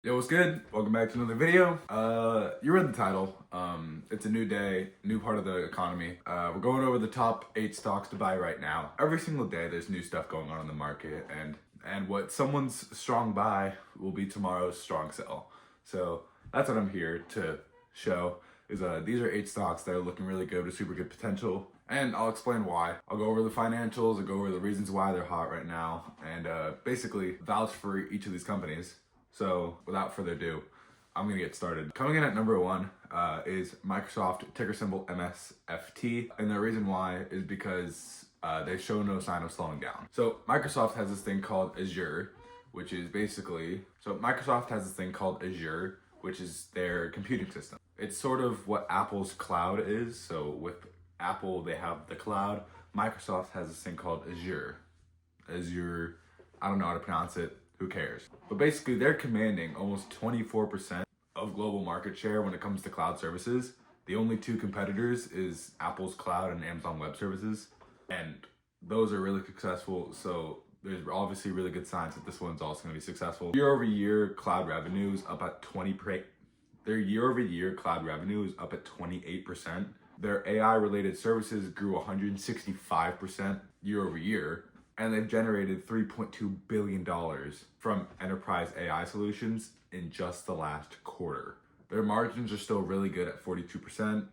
Yo, what's good? Welcome back to another video. You read the title. It's a new day, new part of the economy. We're going over the top 8 stocks to buy right now. Every single day there's new stuff going on in the market, and what someone's strong buy will be tomorrow's strong sell. So that's what I'm here to show is these are 8 stocks that are looking really good with super good potential. And I'll explain why. I'll go over the financials, I'll go over the reasons why they're hot right now, and basically vouch for each of these companies. So without further ado, I'm gonna get started. Coming in at number 1 is Microsoft, ticker symbol MSFT. And the reason why is because they show no sign of slowing down. So Microsoft has this thing called Azure, which is their computing system. It's sort of what Apple's cloud is. So with Apple, they have the cloud. Microsoft has this thing called Azure. I don't know how to pronounce it. Who cares? But basically, they're commanding almost 24% of global market share when it comes to cloud services. The only 2 competitors is Apple's cloud and Amazon Web Services. And those are really successful. So there's obviously really good signs that this one's also going to be successful. Year over year, cloud revenue is up at 20%. Their year over year cloud revenue is up at 28%. Their AI related services grew 165% year over year. And they've generated $3.2 billion from enterprise AI solutions in just the last quarter. Their margins are still really good at 42%,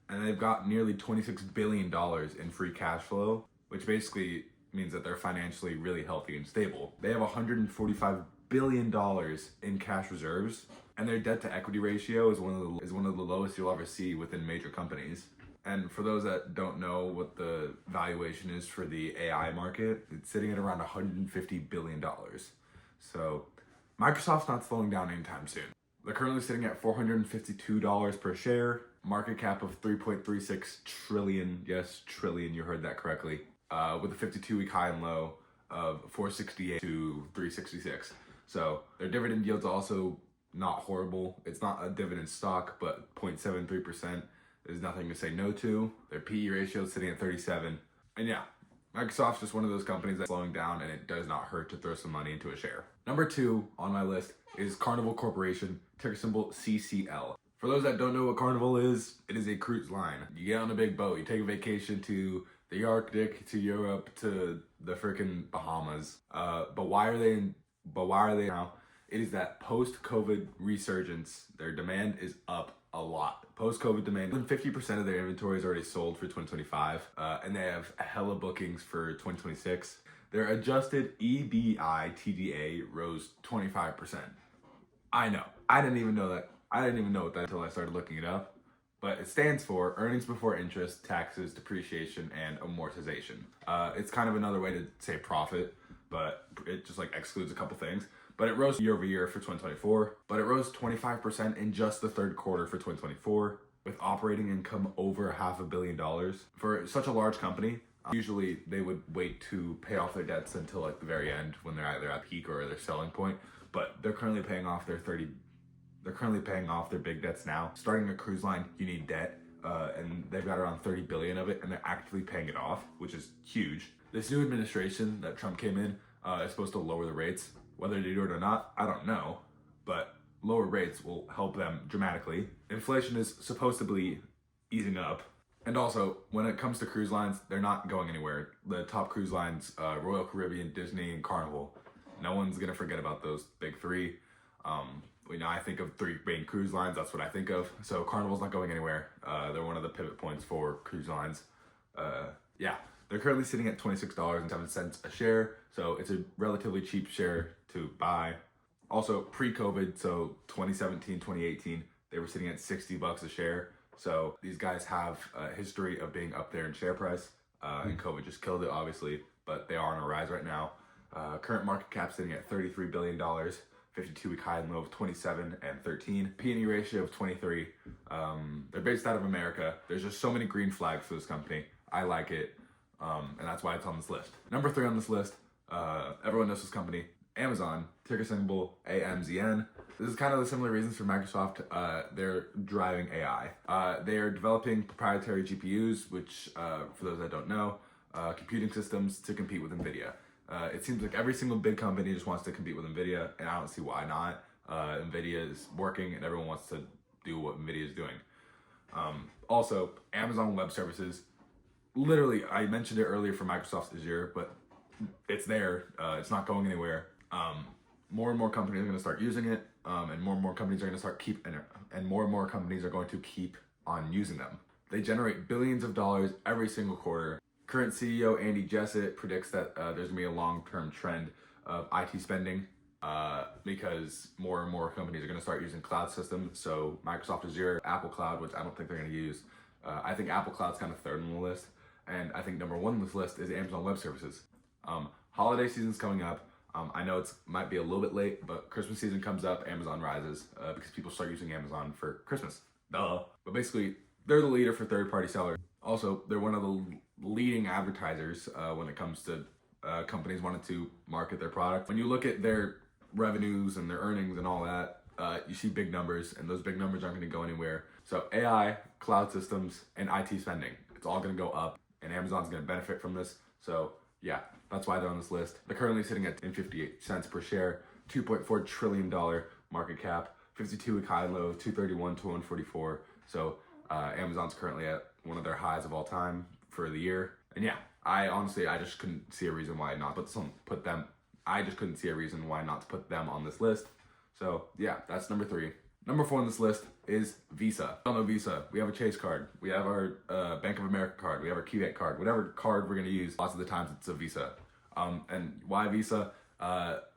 and they've got nearly $26 billion in free cash flow, which basically means that they're financially really healthy and stable. They have $145 billion in cash reserves, and their debt to equity ratio is one of the lowest you'll ever see within major companies. And for those that don't know what the valuation is for the AI market, it's sitting at around $150 billion. So Microsoft's not slowing down anytime soon. They're currently sitting at $452 per share, market cap of 3.36 trillion. Yes, trillion, you heard that correctly. With a 52-week high and low of 468 to 366. So their dividend yield's also not horrible. It's not a dividend stock, but 0.73%. There's nothing to say no to. Their PE ratio is sitting at 37. And yeah, Microsoft's just one of those companies that's slowing down, and it does not hurt to throw some money into a share. Number 2 on my list is Carnival Corporation, ticker symbol CCL. For those that don't know what Carnival is, it is a cruise line. You get on a big boat, you take a vacation to the Arctic, to Europe, to the freaking Bahamas. But why are they now? It is that post-COVID resurgence, their demand is up a lot. Post-COVID demand, 50% of their inventory is already sold for 2025, and they have hella bookings for 2026. Their adjusted EBITDA rose 25%. I know. I didn't even know that. I didn't even know what that until I started looking it up. But it stands for earnings before interest, taxes, depreciation, and amortization. It's kind of another way to say profit, but it just excludes a couple things. But it rose year over year for 2024, but it rose 25% in just the third quarter for 2024, with operating income over $500 million. For such a large company, usually they would wait to pay off their debts until the very end when they're either at peak or their selling point. But they're currently paying off their big debts now. Starting a cruise line, you need debt, and they've got around 30 billion of it, and they're actively paying it off, which is huge. This new administration that Trump came in is supposed to lower the rates. Whether they do it or not, I don't know, but lower rates will help them dramatically. Inflation is supposed to be easing up. And also, when it comes to cruise lines, they're not going anywhere. The top cruise lines, Royal Caribbean, Disney, and Carnival, no one's gonna forget about those big 3. I think of 3 main cruise lines, that's what I think of. So Carnival's not going anywhere. They're one of the pivot points for cruise lines. Yeah, they're currently sitting at $26.07 a share. So it's a relatively cheap share to buy. Also pre-COVID, so 2017, 2018, they were sitting at $60 a share. So these guys have a history of being up there in share price, and COVID just killed it, obviously, but they are on a rise right now. Current market cap sitting at $33 billion, 52-week high and low of 27 and 13, P/E ratio of 23. They're based out of America. There's just so many green flags for this company. I like it, and that's why it's on this list. Number 3 on this list, everyone knows this company, Amazon, ticker symbol AMZN. This is kind of the similar reasons for Microsoft. They're driving AI. They are developing proprietary GPUs, which, for those that don't know, computing systems to compete with NVIDIA. It seems like every single big company just wants to compete with NVIDIA, and I don't see why not. NVIDIA is working and everyone wants to do what NVIDIA is doing. Also, Amazon Web Services, literally, I mentioned it earlier for Microsoft Azure, but it's there. It's not going anywhere. More and more companies are going to start using it, and more companies are going to start and more companies are going to keep on using them. They generate billions of dollars every single quarter. Current CEO Andy Jesset predicts that there's going to be a long-term trend of IT spending because more and more companies are going to start using cloud systems. So Microsoft Azure, Apple Cloud, which I don't think they're going to use. I think Apple Cloud's kind of third on the list. And I think number one on this list is Amazon Web Services. Holiday season's coming up. I know it's might be a little bit late, but Christmas season comes up, Amazon rises because people start using Amazon for Christmas. Duh. But basically, they're the leader for third-party sellers. Also, they're one of the leading advertisers when it comes to companies wanting to market their product. When you look at their revenues and their earnings and all that, you see big numbers, and those big numbers aren't going to go anywhere. So AI, cloud systems, and IT spending, it's all going to go up, and Amazon's going to benefit from this. So yeah, that's why they're on this list. They're currently sitting at 58 cents per share, $2.4 trillion market cap, 52-week high and low, 231 to 144. So Amazon's currently at one of their highs of all time for the year. And yeah, I just couldn't see a reason why not put them. I just couldn't see a reason why not to put them on this list. So yeah, that's number 3. Number 4 on this list is Visa. I don't know Visa. We have a Chase card. We have our Bank of America card. We have our KeyBank card. Whatever card we're going to use, lots of the times it's a Visa. And why Visa?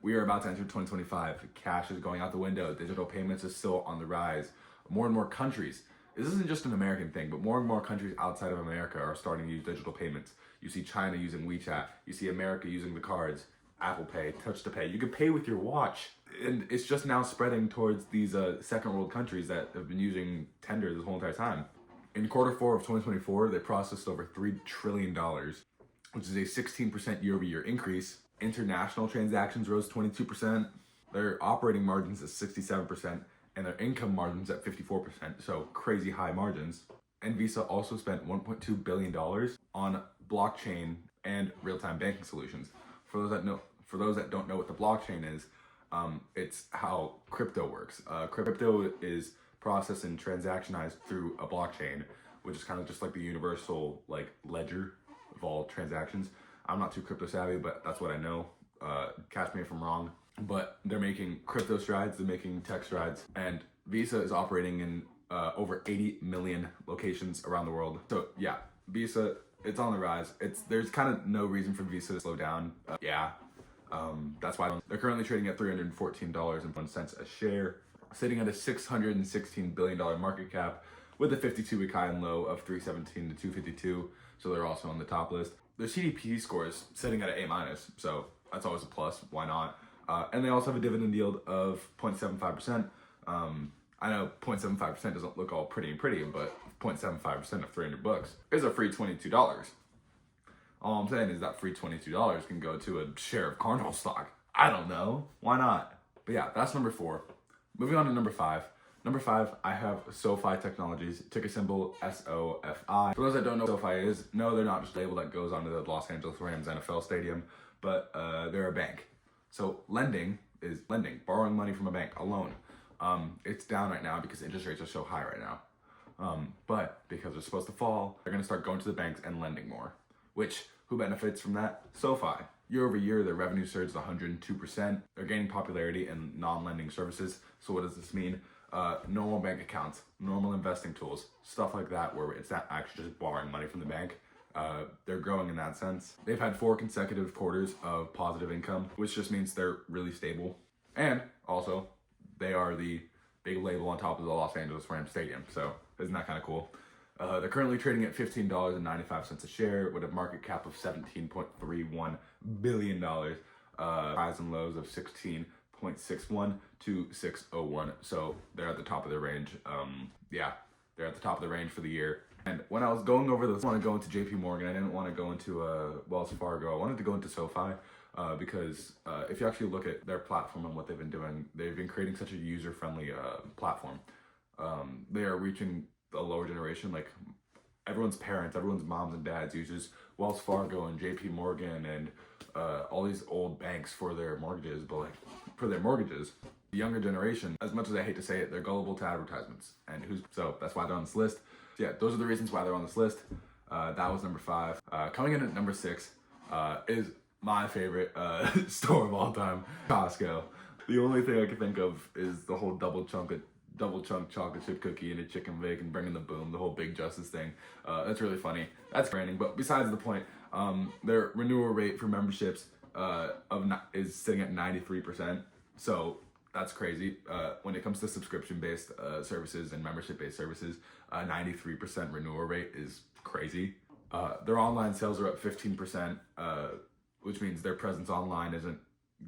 We are about to enter 2025. Cash is going out the window. Digital payments is still on the rise. More and more countries. This isn't just an American thing, but more and more countries outside of America are starting to use digital payments. You see China using WeChat. You see America using the cards. Apple Pay, Touch to Pay. You can pay with your watch. And it's just now spreading towards these second world countries that have been using Tender this whole entire time. In quarter 4 of 2024, they processed over $3 trillion, which is a 16% year-over-year increase. International transactions rose 22%. Their operating margins is 67%, and their income margins at 54%. So crazy high margins. And Visa also spent $1.2 billion on blockchain and real-time banking solutions. For those that don't know what the blockchain is, it's how crypto works. Crypto is processed and transactionized through a blockchain, which is kind of just like the universal ledger of all transactions. I'm not too crypto savvy, but that's what I know. Catch me if I'm wrong. But they're making crypto strides, they're making tech strides, and Visa is operating in over 80 million locations around the world. So yeah, Visa, it's on the rise. There's kind of no reason for Visa to slow down. That's why they're currently trading at $314.01 a share, sitting at a $616 billion market cap with a 52-week high and low of 317 to 252. So they're also on the top list. Their CDP score is sitting at an A-, so that's always a plus. Why not? And they also have a dividend yield of 0.75%. I know 0.75% doesn't look all pretty, but 0.75% of $300 is a free $22. All I'm saying is that free $22 can go to a share of Carnival stock. I don't know. Why not? But yeah, that's number 4. Moving on to number 5. Number 5, I have SoFi Technologies, ticker symbol SOFI. For those that don't know what SoFi is, no, they're not just a label that goes onto the Los Angeles Rams NFL stadium, but they're a bank. So lending is lending, borrowing money from a bank, a loan. It's down right now because interest rates are so high right now. But because they're supposed to fall, they're going to start going to the banks and lending more. Which, who benefits from that? SoFi. Year over year, their revenue surged 102%. They're gaining popularity in non-lending services. So what does this mean? Normal bank accounts, normal investing tools, stuff like that where it's not actually just borrowing money from the bank. They're growing in that sense. They've had 4 consecutive quarters of positive income, which just means they're really stable. And also, they are the big label on top of the Los Angeles Rams stadium. So isn't that kind of cool? They're currently trading at $15.95 a share with a market cap of $17.31 billion. Highs and lows of 16.61 to 601. So they're at the top of their range. They're at the top of the range for the year. And when I was going over this, I want to go into JP Morgan. I didn't want to go into Wells Fargo. I wanted to go into SoFi because if you actually look at their platform and what they've been doing, they've been creating such a user-friendly platform. They are reaching a lower generation, like everyone's parents, everyone's moms and dads uses Wells Fargo and JP Morgan and all these old banks for their mortgages, but like for their mortgages, The younger generation, as much as I hate to say it, they're gullible to advertisements, and so that's why they're on this list. So yeah, those are the reasons why they're on this list. That was number 5. Coming in at number 6 is my favorite store of all time, Costco. The only thing I can think of is the whole double chunk chocolate chip cookie and a chicken bacon, bringing the boom, the whole Big Justice thing. That's really funny. That's branding, but besides the point, their renewal rate for memberships is sitting at 93%. So that's crazy. When it comes to subscription-based services and membership-based services, 93% renewal rate is crazy. Their online sales are up 15%, which means their presence online isn't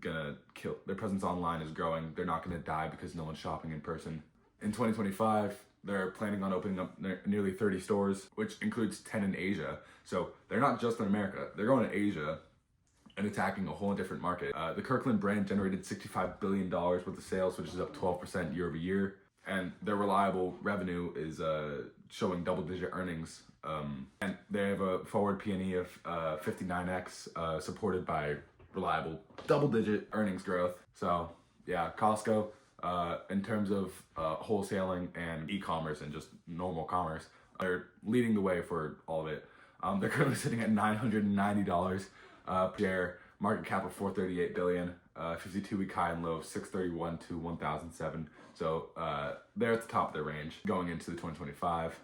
gonna kill. Their presence online is growing. They're not gonna die because no one's shopping in person. In 2025, they're planning on opening up nearly 30 stores, which includes 10 in Asia. So they're not just in America. They're going to Asia and attacking a whole different market. The Kirkland brand generated $65 billion worth of sales, which is up 12% year over year. And their reliable revenue is showing double-digit earnings. And they have a forward P&E of 59x, supported by reliable double-digit earnings growth. So yeah, Costco, in terms of wholesaling and e-commerce and just normal commerce, they're leading the way for all of it. They're currently sitting at $990 per share, market cap of $438 billion, 52-week high and low of 631 to 1007. So they're at the top of their range going into the 2025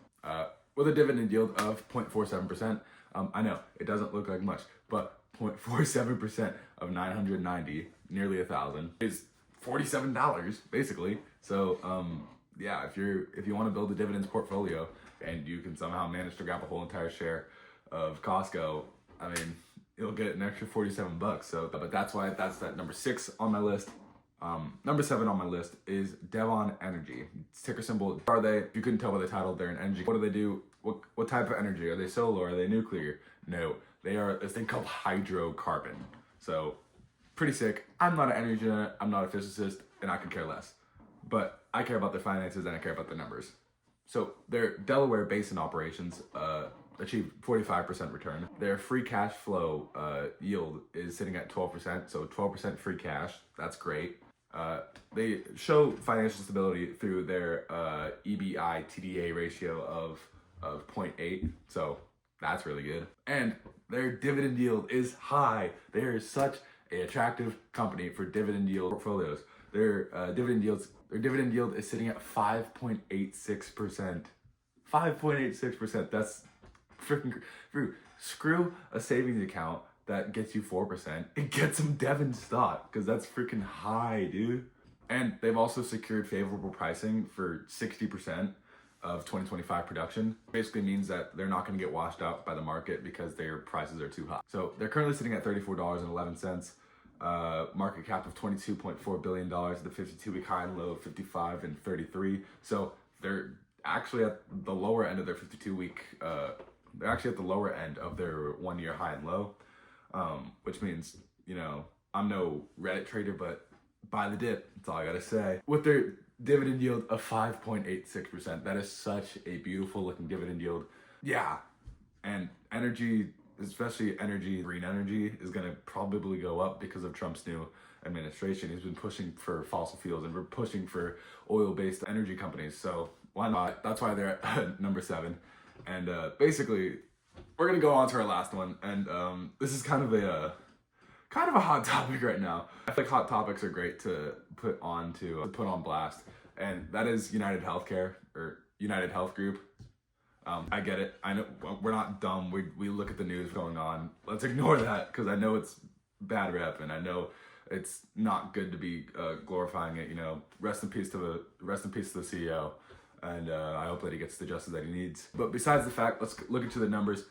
with a dividend yield of 0.47%. I know it doesn't look like much, but 0.47% of 990, nearly 1,000, is $47 basically. So yeah, if you want to build a dividends portfolio and you can somehow manage to grab a whole entire share of Costco, I mean, you'll get an extra $47. So, but that's that number 6 on my list. Number 7 on my list is Devon Energy. It's ticker symbol. Are they? If you couldn't tell by the title, they're an energy. What do they do? What type of energy? Are they solar? Are they nuclear? No, they are this thing called hydrocarbon. So pretty sick. I'm not an energy nut, I'm not a physicist, and I could care less. But I care about their finances and I care about their numbers. So their Delaware Basin operations achieved 45% return. Their free cash flow yield is sitting at 12%, so 12% free cash. That's great. They show financial stability through their EBI TDA ratio of 0.8, so that's really good. And their dividend yield is high. They are such an attractive company for dividend yield portfolios. Their dividend yield is sitting at 5.86%. 5.86%. That's freaking screw a savings account that gets you 4% and get some Devon stock, because that's freaking high, dude. And they've also secured favorable pricing for 60% of 2025 production. Basically means that they're not going to get washed out by the market because their prices are too high. So they're currently sitting at $34.11. Market cap of $22.4 billion, the 52-week high and low of 55 and 33. So they're actually at the lower end of their 52-week, they're actually at the lower end of their 1-year high and low, which means, you know, I'm no Reddit trader, but buy the dip. That's all I gotta say. With their dividend yield of 5.86%, that is such a beautiful looking dividend yield. Yeah, and energy, especially energy, green energy, is going to probably go up because of Trump's new administration. He's been pushing for fossil fuels and we're pushing for oil-based energy companies. So why not? That's why they're at number 7. And basically, we're going to go on to our last one. And this is kind of a hot topic right now. I feel like hot topics are great to put on blast. And that is UnitedHealthcare, or UnitedHealth Group. I get it. I know we're not dumb. We look at the news going on. Let's ignore that, because I know it's bad rep, and I know it's not good to be glorifying it. You know, rest in peace to the CEO, and I hope that he gets the justice that he needs. But besides the fact, let's look into the numbers.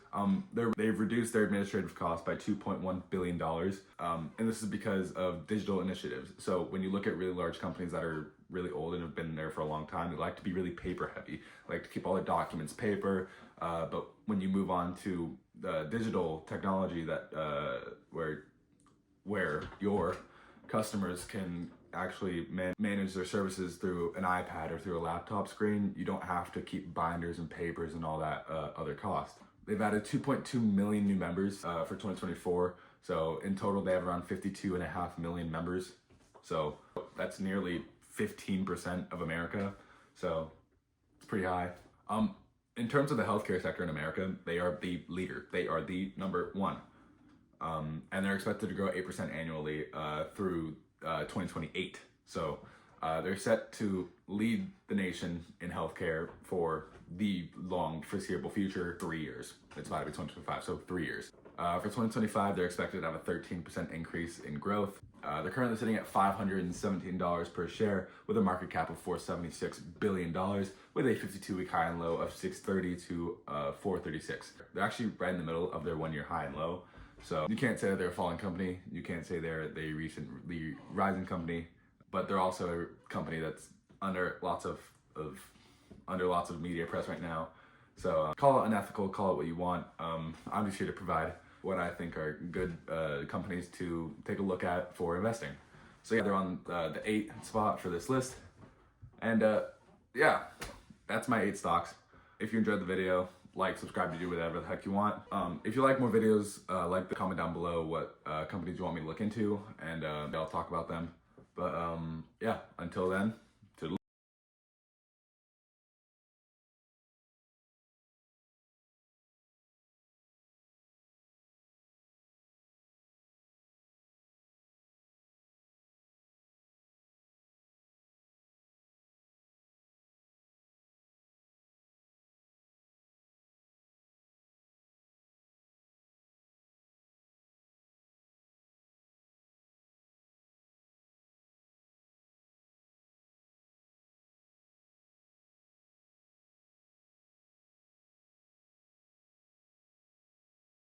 They've reduced their administrative costs by $2.1 billion, and this is because of digital initiatives. So when you look at really large companies that are really old and have been there for a long time, they like to be really paper heavy. They like to keep all their documents paper. But when you move on to digital technology, that where your customers can actually manage their services through an iPad or through a laptop screen, you don't have to keep binders and papers and all that other cost. They've added 2.2 million new members for 2024. So in total, they have around 52.5 million members. So that's nearly 15% of America. So it's pretty high. In terms of the healthcare sector in America, they are the leader. They are the number one. And they're expected to grow 8% annually through 2028. So they're set to lead the nation in healthcare for the long foreseeable future, 3 years. It's about to be 2025, so 3 years. For 2025, they're expected to have a 13% increase in growth. They're currently sitting at $517 per share with a market cap of $476 billion with a 52-week high and low of 630 to 436. They're actually right in the middle of their 1-year high and low. So you can't say that they're a falling company. You can't say they're a recently rising company, but they're also a company that's under lots of media press right now. So call it unethical, call it what you want. I'm just here to provide what I think are good companies to take a look at for investing. So yeah, they're on the 8th spot for this list. And yeah, that's my 8 stocks. If you enjoyed the video, like, subscribe to do whatever the heck you want. If you like more videos, comment down below what companies you want me to look into, and I'll talk about them. But yeah, until then,